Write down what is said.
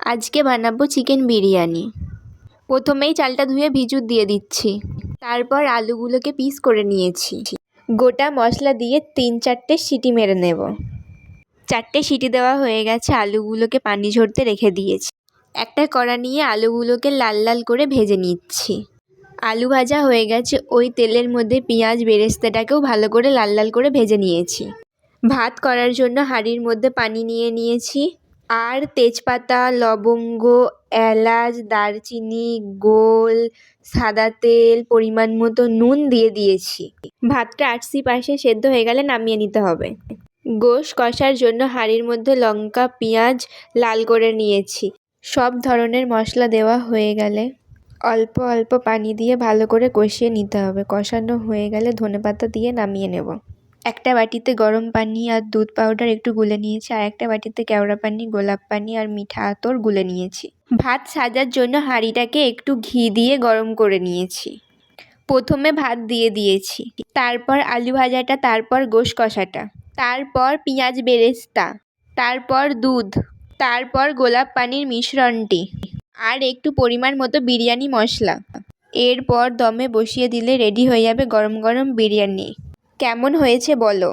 আজকে বানাবো চিকেন বিরিয়ানি। প্রথমেই চালটা ধুয়ে ভিজুত দিয়ে দিচ্ছি। তারপর আলুগুলোকে পিস করে নিয়েছি। গোটা মশলা দিয়ে 3-4টে সিটি মেরে নেব। 4টে সিটি দেওয়া হয়ে গেছে, আলুগুলোকে পানি ঝরতে রেখে দিয়েছি। একটা কড়া নিয়ে আলুগুলোকে লাল লাল করে ভেজে নিচ্ছি। আলু ভাজা হয়ে গেছে, ওই তেলের মধ্যে পেঁয়াজ বেরেস্তাটাকেও ভালো করে লাল লাল করে ভেজে নিয়েছি। ভাত করার জন্য হাঁড়ির মধ্যে পানি নিয়ে নিয়েছি আর তেজপাতা, লবঙ্গ, এলাচ, দারচিনি, গোল, সাদা তেল, পরিমাণ মতো নুন দিয়ে দিয়েছি। ভাতটা 80% সেদ্ধ হয়ে গেলে নামিয়ে নিতে হবে। গোশ কষার জন্য হাঁড়ির মধ্যে লঙ্কা, পেঁয়াজ লাল করে নিয়েছি। সব ধরনের মশলা দেওয়া হয়ে গেলে অল্প অল্প পানি দিয়ে ভালো করে কষিয়ে নিতে হবে। কষানো হয়ে গেলে ধনেপাতা দিয়ে নামিয়ে নেব। একটা বাটিতে গরম পানি আর দুধ পাউডার একটু গুলে নিয়েছি, আর একটা বাটিতে কেওড়া পানি, গোলাপ পানি আর মিঠা আতর গুলে নিয়েছি। ভাত সাজার জন্য হাঁড়িটাকে একটু ঘি দিয়ে গরম করে নিয়েছি। প্রথমে ভাত দিয়ে দিয়েছি, তারপর আলু ভাজাটা, তারপর গোশ কষাটা, তারপর পেঁয়াজ বেরেস্তা, তারপর দুধ, তারপর গোলাপ পানির মিশ্রণটি আর একটু পরিমাণ মতো বিরিয়ানি মশলা। এরপর দমে বসিয়ে দিলে রেডি হয়ে যাবে গরম গরম বিরিয়ানি। কেমন হয়েছে বলো।